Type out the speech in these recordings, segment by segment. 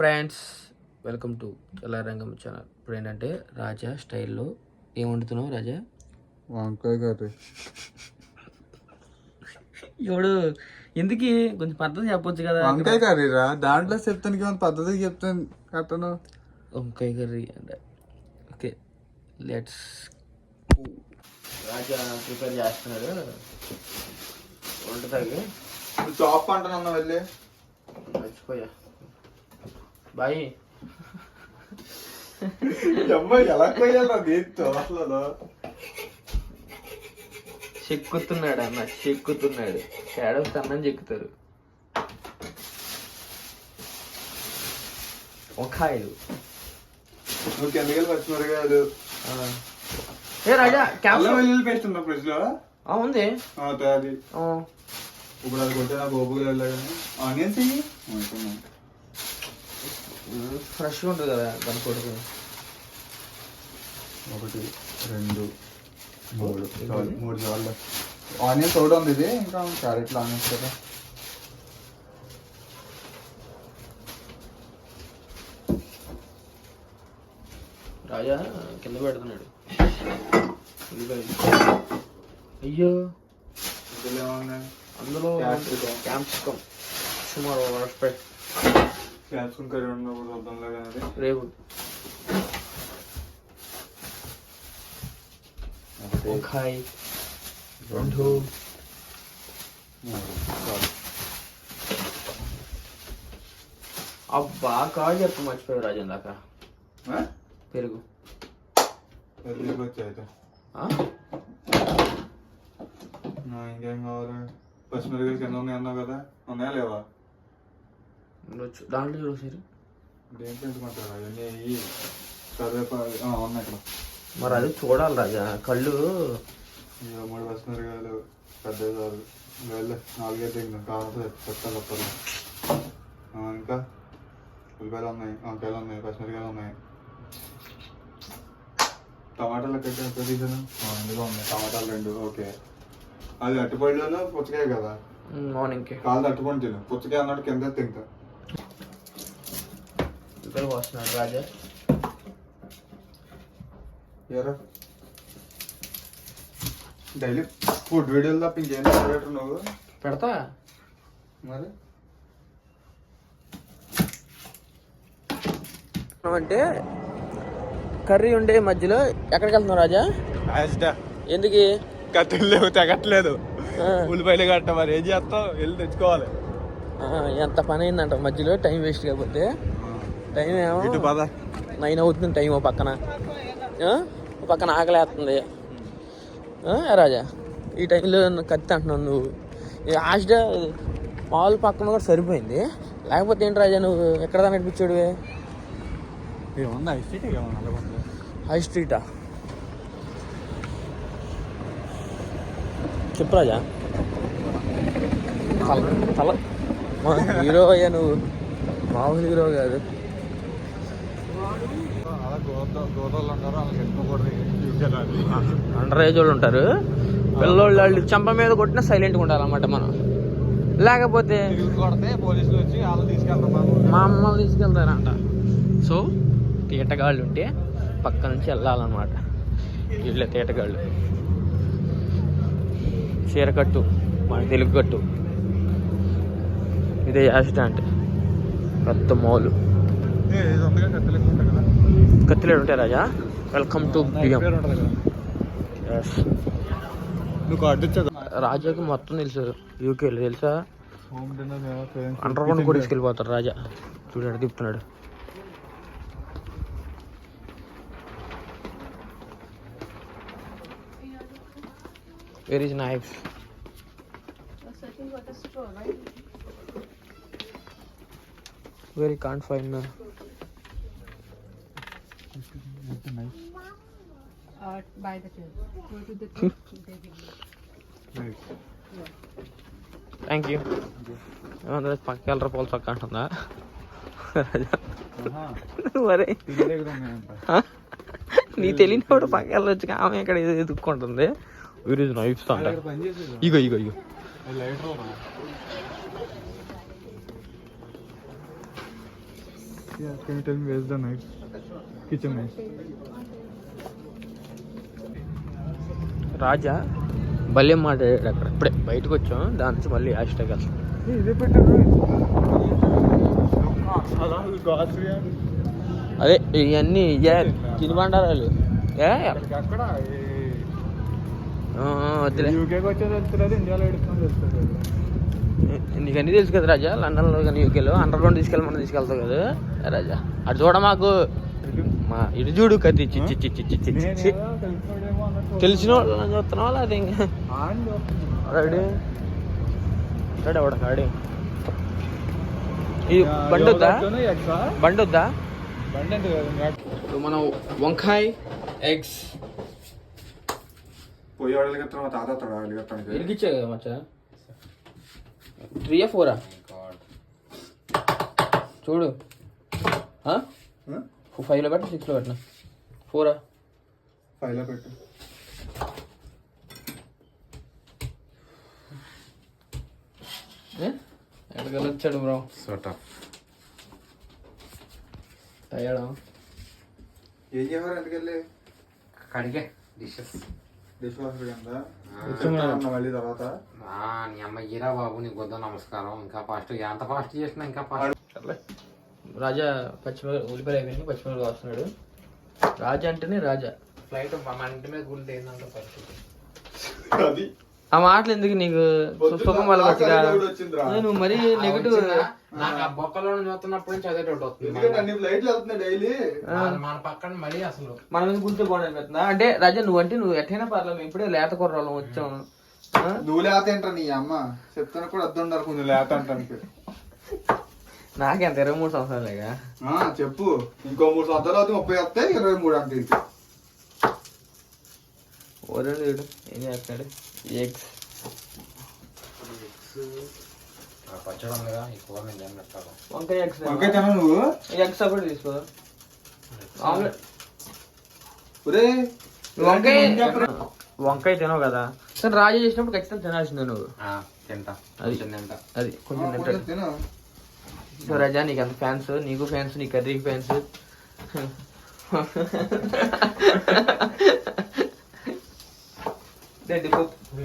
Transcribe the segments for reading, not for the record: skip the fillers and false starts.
Friends, welcome to Tellarangam channel. ఇప్పుడు ఏంటంటే రాజా స్టైల్లో ఏం వండుతున్నావు రాజా? వంకాయ కర్రీ. ఇప్పుడు ఎందుకు కొంచెం పద్ధతి చెప్పొచ్చు కదా. వంకాయ కర్రీ రా, దాంట్లో చెప్తాను పద్ధతి చెప్తాను కట్టను. వంకాయ కర్రీ అంటే ఓకే, లెట్స్. రాజా ప్రిపేర్ చేస్తున్నాడు వంటకి. చాప్ అంటున్నా వెళ్ళి మర్చిపోయా బాయ్. ఎలా కొయ్యాలి దీంతో అసలు? చెక్కుతున్నాడు అన్న, చెక్కుతున్నాడు. షాడోస్ అన్నం చెక్కుతారు. వంకాయలు నువ్వు కిందకి పచ్చిమిరకాయలు. ఏ రాజా అల్లం వెల్లుల్లి పేస్ట్ ఉందా ఫ్రిడ్జ్ లో? ఉంది. అది ఇప్పుడు అది కొట్టే నాకు ఓపుగా వెళ్ళగానే ఆనియన్స్ ఫ్రెష్గా ఉంటుంది కదా దాని కొడుకు. 1 2 3 3 చాలు. ఆనియన్స్ ఒకటి ఉంది, ఇది ఇంకా క్యారెట్లు ఆనియన్స్ కదా. రాజా కింద పెడుతున్నాడు. అయ్యో ఇందులో ఏమన్నా అందులో క్యాప్సికమ్ సుమారు రెస్పెక్ట్ క్యాప్సికమ్ కర్రీ ఉన్నప్పుడు వద్దాంలా కానీ రేపు వంకాయ 2 అబ్బా కాదు చెప్పు, మర్చిపోయావు రాజా దాకా. పెరుగు వచ్చాయి. ఇంకేం కావాలి? పచ్చిమిరకాయలు కింద ఉన్నాయి అన్నావు కదా, ఉన్నాయా లేవా? ఉండొచ్చు, దాంట్లో చూసారు. దేంట్లో ఎందుకుంటారు అవన్నీ? కరివేపాకు ఉన్నాయి ఇక్కడ. మరి అది చూడాలి రాజా, కళ్ళు. 3 పచ్చిమిరకాయలు పెద్ద చాలు. వెళ్ళి 4 తింటాం కావాలి చెప్తా తప్పదు. ఇంకా ఉల్లిపాయలు ఉన్నాయి, వంకాయలు ఉన్నాయి, పచ్చిమిరకాయలు ఉన్నాయి. టమాటాలు ఎక్కడ తీసాను? ఇందులో ఉన్నాయి టమాటాలు 2. ఓకే, అది అట్టుపండులో పుచ్చకాయ కదా. మార్నింగ్ కాదు అట్టుపండు తిను, పుచ్చకాయ అన్నట్టు కింద తింటా. ఇక్కడ వస్తున్నాడు రాజా. ఎవరా డైలీ ఫుడ్ వీడియోలు తప్ప ఇంకేం పెట్టరు నువ్వు? పెడతా మరి. అంటే కర్రీ ఉండే మధ్యలో ఎక్కడికి వెళ్తున్నావు రాజా? ఎందుకు? కత్తులు లేవు, తెగట్లేదు. ఉల్లిపాయలు కట్ట మరి ఏం చేస్తావు? వెళ్ళి తెచ్చుకోవాలి. ఎంత పని అయిందంట మధ్యలో, టైం వేస్ట్ కాకపోతే. టైం ఏమో 9 అవుతుంది టైం. ఓ పక్కన ఆకలేస్తుంది రాజా. ఈ టైంలో కత్తి అంటున్నావు నువ్వు. ఆశ మామూలు పక్కన కూడా సరిపోయింది, లేకపోతే ఏంటి రాజా నువ్వు ఎక్కడ దాన్ని నడిపించాడువే? ఏమన్నా హై స్ట్రీట్? హై స్ట్రీటా? చెప్పు రాజా. తల హీరో అయ్యా నువ్వు, మామూలు హీరో కాదు. అండర్ ఏజ్ వాళ్ళు ఉంటారు, పిల్లోళ్ళు వాళ్ళు చెంప మీద కొట్టినా సైలెంట్గా ఉండాలన్నమాట మనం. లేకపోతే పోలీసులు వచ్చి వాళ్ళు తీసుకెళ్తారు, మా అమ్మలు తీసుకెళ్తారంట. సో తీటగాళ్ళు ఉంటే పక్క నుంచి వెళ్ళాలన్నమాట. వీళ్ళే తీటగాళ్ళు. చీరకట్టు మన తెలుగు కట్టు. ఇదే యాక్సిడెంట్. పెద్ద మాలు కత్తిలేడు ఉంటాయి రాజా. వెల్కమ్ టు బియ్యం. రాజాకి మొత్తం తెలుసు, యూకేలో తెలుసా. అండర్ గ్రౌండ్ కూడా తీసుకెళ్ళిపోతారు రాజా. చూడాడు తిప్పుతున్నాడు. Where is knives? Where you can't find now? By the tube. Go to the tube. They give you. Thank you. ఏమన్నా పక్క వెళ్ళరా పోల్ చక్క అంటుందా మరే? నీ తెలియనివాడు పక్క వెళ్ళొచ్చు. ఆమె ఇక్కడ ఎదుక్కుంటుంది. వీరు నైఫ్స్ అంట. ఇగో ఇగో ఇగో Yeah, can you tell me where's the knife? Kitchen knife. రాజా భలే మాట్లాడాడు అక్కడ ఇప్పుడే బయటకు వచ్చాం దాని నుంచి మళ్ళీ హ్యాష్ ట్యాగ్ అసలు ఇదే పెట్టారు అలా గాజు అదే ఇవన్నీ తినుబండారాలు అక్కడ వద్దులే యూకేకి వచ్చేది తెలుస్తుంది ఇండియాలో ఎడుతుంది తెలుస్తుంది నీకు అన్నీ తెలుసు కదా రాజా లండన్లో కానీ యూకేలో అండర్ గ్రౌండ్ తీసుకెళ్ళమని తీసుకెళ్తావు కదా రాజా అటు చూడ మాకు మా ఇటు చూడు కత్తి చిచ్చి చిచ్చి చిచ్చి చిచ్చి తెలిసిన వాళ్ళు చూస్తున్నావా అది ఇంకా రెడీ రెడీ అవడం రెడీ ఇది బండి వద్దా బండి వద్దా మనం వంకాయ ఎగ్స్ పోయి అడగలుగుతాం తాత అడగలుగుతాను ఇరికిచ్చా కదా మచ్చా 3 4 చూడు 5లో పెట్ట 6లో పెట్టిన 4 5లో పెట్టు ఎక్కడికి వచ్చాడు బ్రో అయ్యాడా ఏం చేయాలి ఎందుకెళ్ళి కడిగే డిషెస్ డిష్ వాషర్ మళ్ళీ తర్వాత నీ అమ్మ ఇరా బాబు నీకు వద్ద నమస్కారం ఇంకా ఫాస్ట్ ఎంత ఫాస్ట్ చేసినా ఇంకా ఫాస్ట్ రాజా ఉల్లిపాయలు అయిపోయింది పచ్చిమిరపకాయలు వస్తున్నాడు రాజా అంటేనే రాజా ఫ్లైట్ మన ఇంటి మీద గుంటే ఏంటంటే పరిస్థితి అది ఆ మాటలు ఎందుకు నీకు సుఖం వాళ్ళ నువ్వు మరీ నెగిటివ్ నాకు ఆ బొక్కలో చూస్తున్నప్పటి నుంచి అదే డౌట్ వస్తుంది మన పక్కన మరీ అసలు మన మీద గుర్తు బాగుంది అంటే రాజా నువ్వంటే నువ్వు ఎట్టైనా పర్లేదు ఇప్పుడే లేత కుర్రాళ్ళం వచ్చాం నువ్వు లేత ఏంట్రా నీ అమ్మ చెప్తాను కూడా అర్థం ఉండాలి కొంచెం లేత అంటానికి నాకెంత 23 సంవత్సరాలేగా చెప్పు ఇంకో 3 సంవత్సరాలు అవుతుంది 30 వస్తాయి 23 అంటే ఓరేడు వీడు ఏం చేస్తున్నాడు ఎగ్స్ పచ్చడంగా ఈ కూర నేను ఏం పెట్టాలి వంకాయ ఎగ్స్ వంకాయ తినవు నువ్వు ఎగ్స్ అప్పుడు తీసుకో ఆమ్లెట్ వంకాయ తినవు కదా సరే రాజా చేసినప్పుడు ఖచ్చితంగా తినాల్సిందే నువ్వు తింటా అది కొంచెం తింటాడు సో రాజా నీకు అంత ఫ్యాన్స్ నీకు ఫ్యాన్స్ నీ కర్రీకి ఫ్యాన్స్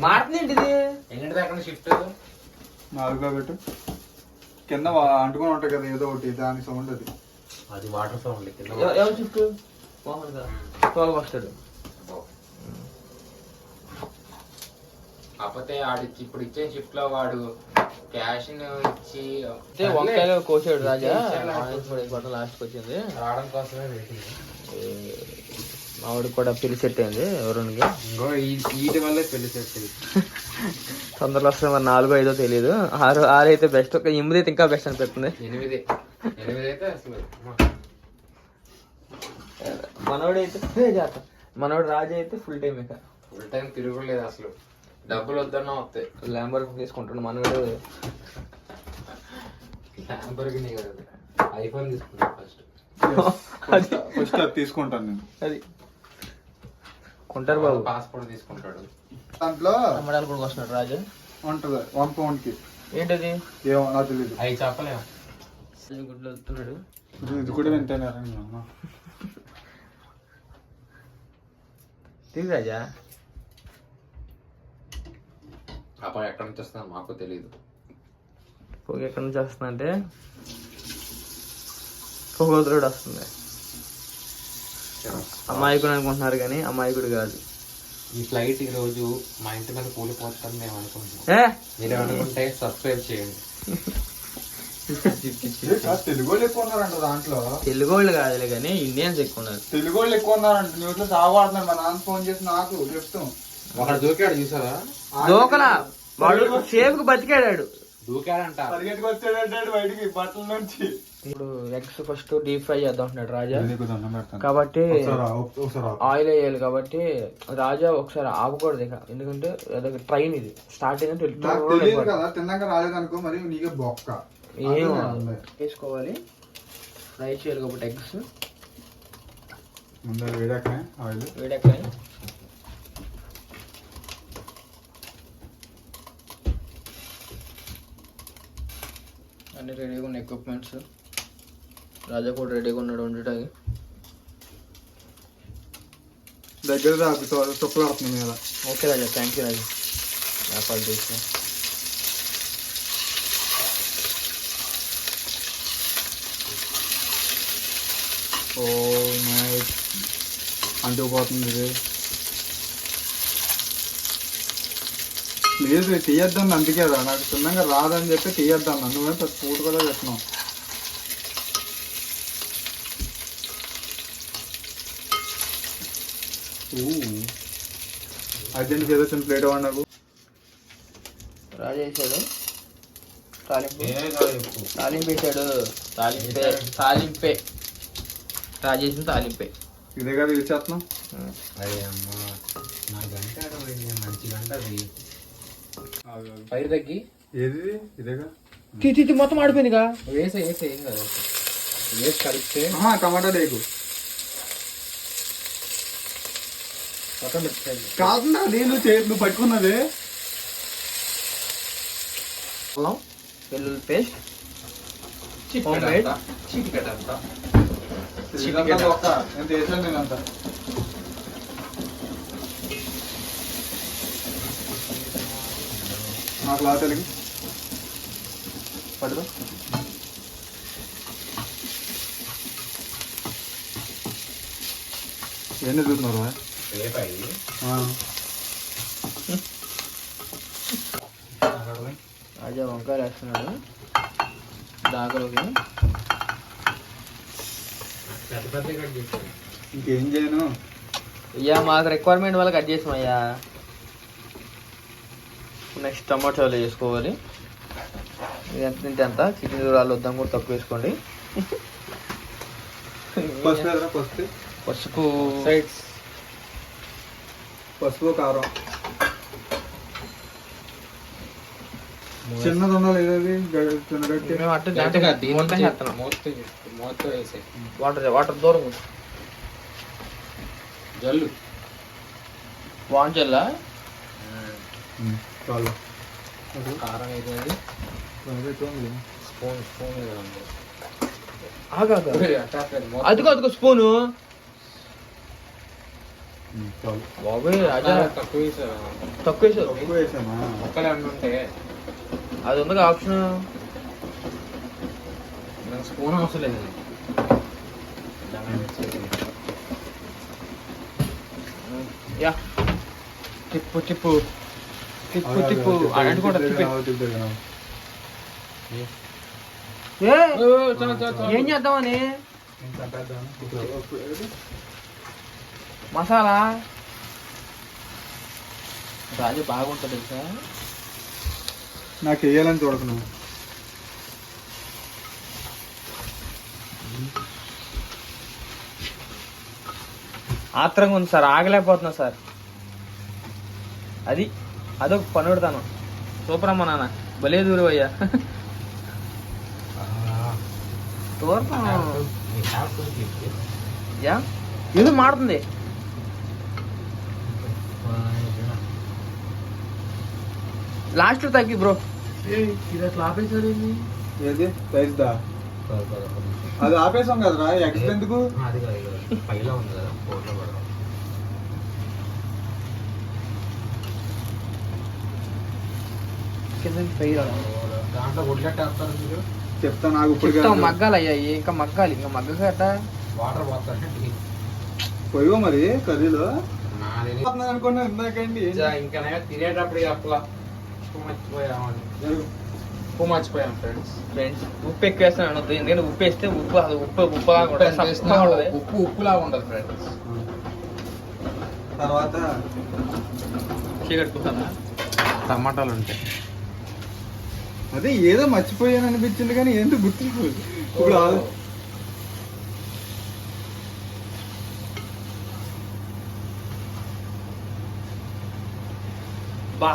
మాట్లాడేంటిది ఎన్నింటి దాకా షిఫ్ట్ 4 పెట్టు కింద అంటుకొని ఉంటాయి కదా ఏదో ఒకటి దాని సౌండ్ అది అది వాటర్ సౌండ్ కింద ఎవరు షిఫ్ట్ మోహన్ గారు 12 వస్తాడు కాకపోతే ఆడిచ్చి ఇప్పుడు ఇచ్చే షిఫ్ట్ లో వాడు క్యాష్ ఇచ్చి వంకాయలు కోసాడు రాజా లాస్ట్ వచ్చింది రావడం కోసమే వెయిటింగ్ మావిడికి కూడా పెళ్లి సెట్ అయింది ఎవరికి ఇంకో వీటి వల్లే పెళ్లి చేస్తుంది తొందరలో వస్తుంది మరి 4 5 తెలియదు 6 అయితే బెస్ట్ ఒక 8 అయితే ఇంకా బెస్ట్ అనిపిస్తుంది 8 అయితే అసలు మనోడు రాజా అయితే ఫుల్ టైం ఇక ఫుల్ టైం తిరుగులేదు అసలు డబ్బులు వద్దన్నా వస్తాయి ల్యాంబర్ తీసుకుంటాడు మనోడు ల్యాంబర్గిని కాదు ఐఫోన్ తీసుకుంటాడు ఫస్ట్ ఫస్ట్ అది తీసుకుంటాను నేను అది కొంటారు బాబు పాస్పోర్ట్ తీసుకుంటాడు దాంట్లో అమ్మడాలు కూడా వస్తున్నాడు రాజా ఉంటుంది 1 pound కి ఏంటది ఏమో నాకు తెలియదు అవి చెప్పలేము గుడ్లు వస్తున్నాడు ఇది కూడా వింటేనారా తిరిగి రాజా అప్పుడు ఎక్కడి నుంచి వస్తుందో మాకు తెలియదు పొగ ఎక్కడి నుంచి వస్తుంది అంటే పొగోదరుడు వస్తుంది అమాయకుడు అనుకుంటున్నారు కానీ అమాయకుడు కాదు ఈ ఫ్లైట్ ఈ రోజు మా ఇంటి మీద కూలిపోతుందని మేము అనుకుంటున్నాం మీరు అనుకుంటే సబ్స్క్రైబ్ చేయండి తెలుగు వాళ్ళు ఎక్కువ ఉన్నారంట దాంట్లో తెలుగు వాళ్ళు కాదులే కానీ ఇండియన్స్ ఎక్కువ ఉన్నారు తెలుగు వాళ్ళు ఎక్కువ ఉన్నారంట న్యూస్ లో సాగుతున్నారు మా నాన్న ఫోన్ చేసి నాకు చెప్తాం ఒకడు దూకాడు చూసారా దూకలా వాడు సేఫ్ కు బతికాడాడు దూకాడంట పరిగెట్టుకు వచ్చాడంటాడు బయటికి బట్టల నుంచి ఇప్పుడు ఎగ్స్ ఫస్ట్ డీప్ ఫ్రై చేద్దాం అంటున్నాడు రాజా కాబట్టి ఆయిల్ వేయాలి కాబట్టి రాజా ఒకసారి ఆపకూడదు ఇక ఎందుకంటే అదొక ట్రైన్ ఇది స్టార్ట్ అయిందంటే తిన్నాక రాలేదనుకో మరి నీకే బొక్క ఏం వేసుకోవాలి ఫ్రై చేయాలి కాబట్టి ఎగ్స్ ముందర వేడెక్కనే ఆయిల్ వేడెక్కాయి అన్ని రెడీగా ఉన్న ఎక్విప్మెంట్స్ రాజా కూడా రెడీగా ఉన్నాడు వండటానికి. దగ్గర తొక్కులు ఆడుతుంది మీద. ఓకే రాజా, థ్యాంక్ యూ రాజా. వ్యాపారం చేసిన ఓ నైట్ అంటుకుపోతుంది ఇది. ప్లీజ్ తీయద్దాం, అందుకే రా నాకు చిన్నగా రాదని చెప్పి తీయద్దాం. నువ్వే పూట కూడా చెప్తున్నావు. అర్జెంట్ ఏదో చిన్న ప్లేట్ ఇవ్వండి నాకు. రాజా వేసాడు తాలింపు వేసాడు. తాలింపే రాజేసిన తాలింపే. ఇదే కదా యూజ్ చేస్తున్నాం. అరే అమ్మా, నా గంట మంచి గంట అది పైరు తగ్గి ఏది ఇదేగా తీ మొత్తం ఆడిపోయిందిగా. వేసే ఏం కదా, వేసి కలిపితే టమాటా లేకు పక్కన పెట్టి కాకుండా నువ్వు పట్టుకున్నది. అల్లం వెల్లుల్లి పేస్ట్ చీటికటంతా నేను చేశాను నేనంతా. నాకు లా తెలుగు పట్టుకో. ఎన్ని చూస్తున్నారు రేపాయి రాజా వంకాయలు వేస్తున్నాడు దాకలోకి. పెద్ద పెద్ద కట్ చేశారు. ఇంకేం చేయను. అయ్యా మాకు రిక్వైర్మెంట్ వల్ల కట్ చేసామయ్యా. నెక్స్ట్ టమాటోలు వేసుకోవాలి. ఇది ఎంత తింటే అంత. చికెన్ దూరాలు వద్దాం కూడా తక్కువ వేసుకోండి. పసుపు సైడ్స్ పసుపు కారం చిన్నది ఉండాలి. ఏదది చిన్నగట్టి మేము అట్ట చేస్తున్నాం. మూత వేసే వాటర్ దూరం జల్లు వాంచల్లా చాలు. కారం అయితే స్పూన్ అదిగో స్పూను. చాలు. బాబోయ్ రాజా తక్కువ వేసారు. తక్కువ వేసావు. తక్కువ వేసామా? ఒక్కలే ఉంటే అది ఉందిగా ఆప్షన్. నాకు స్పూన్ అవసరం లేదు. యా తిప్పు తిప్పు తిప్పు తిప్పు అంటుకుంటా. ఏం చేద్దామని మసాలా రాజు బాగుంటుంది తెలుసా. నాకు వేయాలని చూడకున్నావు. ఆత్రంగా ఉంది సార్, ఆగలేకపోతున్నా సార్. అదొక పని పెడతాను. సూపర్ అమ్మ నాన్న, భలే దూరం అయ్యా. ఇది మాడుతుంది. లాస్ట్ తగ్గి బ్రో. ఇది అట్లా ఆపేసారు. ఏది రైస్ దా అది ఆపేసాం కదరా. ఎక్స్ట్రా ఎందుకు? పైలో ఉంది కదా, ఫోటో పడదాం. దాంట్లో గుడ్లెట్ వేస్తారు మీరు. చెప్తా నాకు ఇప్పుడు మగ్గాలి అయ్యా. ఇంకా మగ్గాలి, ఇంకా మగ్గకట. వాటర్ పోతారు పోయివో మరి కర్రీలో నాది అనుకున్నా ఇందాకండి. ఇంకా తినేటప్పుడు అప్పలా మర్చిపోయాం ఫ్రెండ్స్. ఉప్పు ఎక్కువ వేస్తాను. ఎందుకంటే ఉప్పు వేస్తే ఉప్పు ఉప్పులాగా ఉండదు ఫ్రెండ్స్. తర్వాత చీకట్టుకుంటానా టమాటాలు ఉంటాయి. అదే ఏదో మర్చిపోయాను అనిపించింది కానీ ఏంటో గుర్తుపోదు ఇప్పుడు. బా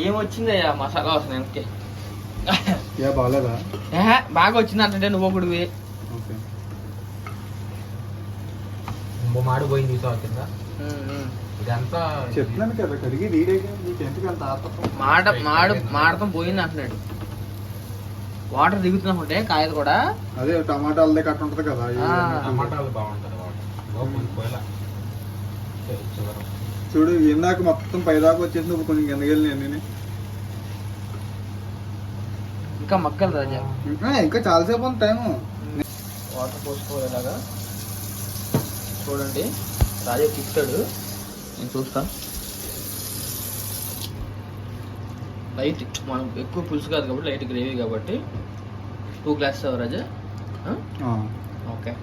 ఏమొచ్చిందయ్యా మసాలా వస్తుంది వెనక్కి. బాగాలేదా? బాగా వచ్చింది అంటే నువ్వు ఒకటివి. మాడిపోయింది కింద. ఇదంతా చెప్తున్నాను కదా కడిగి నీకు ఎందుకు అంత ఆత్మ. మాడతం పోయింది అంటున్నాడు. వాటర్ దిగుతున్నా ఉంటే కాయలు కూడా అదే టమాటాలదే కట్ట ఉంటది కదా టమాటాలు బాగుంటుంది వాటర్ చివరం చూడు ఇందాక మొత్తం పైదాకా వచ్చేసింది ఇప్పుడు కొంచెం కిందకెళ్ళి అన్ని ఇంకా మక్కలు రాజా. ఇంకా చాలాసేపు ఉంది టైము. వాటర్ పోసుకోవాలి ఇలాగా. చూడండి రాజా తిప్పాడు, నేను చూస్తా. లైట్ మనం ఎక్కువ పులుసు కాదు కాబట్టి లైట్ గ్రేవీ కాబట్టి 2 గ్లాసెస్ రాజా. ఓకే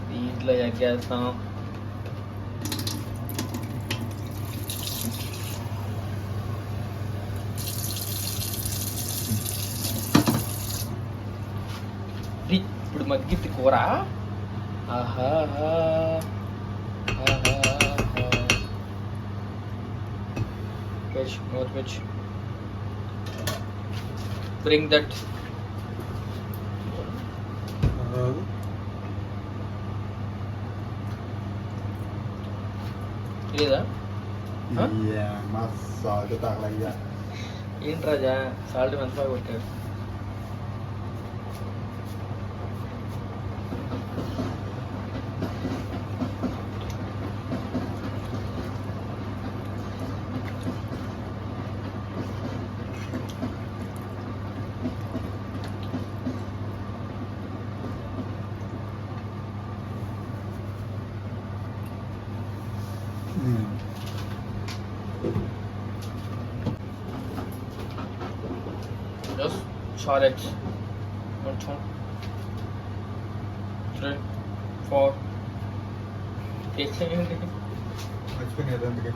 దీంట్లో ఎగ్ వేస్తాం. ఇప్పుడు మగ్గిద్ది కూర. ఆహా more veg. Bring that. లేదా సాల్ట్ తగలయ్యా. ఏంటి రాజా సాల్ట్ ఎంత బాగా కొట్టాడు. Just salads. 1, 2, 3, 4. మర్చిపోయినది అందుకే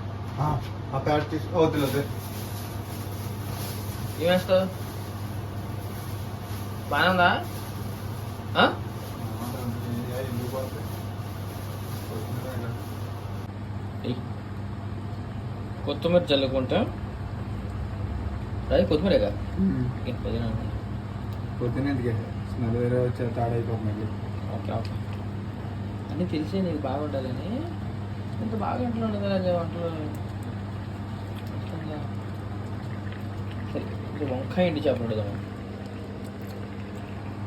ఆ ప్యాడ్ తీసి వద్దులేదు. ఏం వేస్తావు? బాగా ఉందా? కొత్తిమీర చల్లుకుంటా. అది కొత్తిమీరేగా పొద్దున ఎందుకే స్మెల్ వేరే వచ్చే తాడైపోతుంది. ఓకే ఓకే అన్నీ తెలిసే నీకు బాగుండాలని ఇంత బాగా ఇంట్లో ఉండదు రాజా వంటలు. సరే ఇప్పుడు వంకాయ ఇంటి చేపలు ఉండదాము.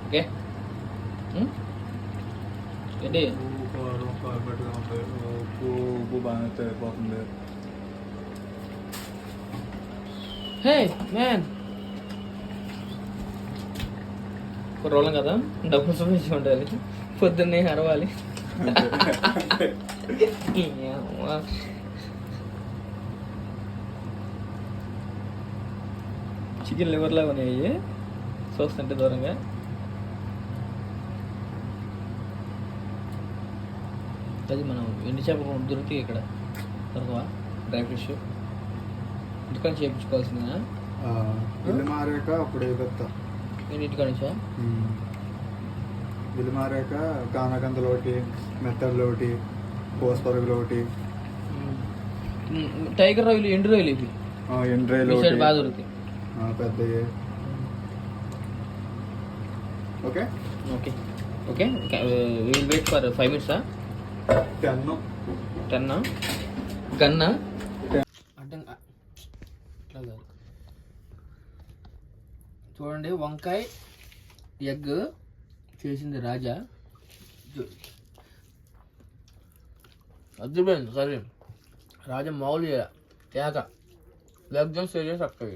ఓకే ఏంటి ఉప్పు బాగానే సరిపోతుంది. హే మ్యాన్ రోలం కదా డబ్బులు చూపించి ఉండాలి, పొద్దున్నే అరవాలి. చికెన్ లివర్ లాగా ఉన్నాయి చూస్తుంటే దూరంగా. అది మనం ఎండి చేప దొరుకుతాయి ఇక్కడ దొరకవా? డ్రై ఫిష్ ఇంటికాడ చేయించుకోవాల్సిందేనా? ఇల్లు మారాక అప్పుడు వేస్తా. నేను ఇంటికాడ నుంచా? ఇల్లు మారాక కానకంతలు ఒకటి, మెత్తడ్లు ఒకటి, కోసపరుగులు ఒకటి, టైగర్ రొయ్యలు, ఎండు రొయ్యలు ఇవి ఎండు రొయ్యలు బాగా దొరుకుతాయి పెద్దవి. Okay okay okay will wait for 5 minutes. 10 గన్నా అంటే ఇట్లా కాదు. చూడండి వంకాయ ఎగ్ చేసింది రాజా. అద్భుతమైంది. సరే రాజా మామూలు ఏక ఎగ్జామ్స్ చేసి అక్కడ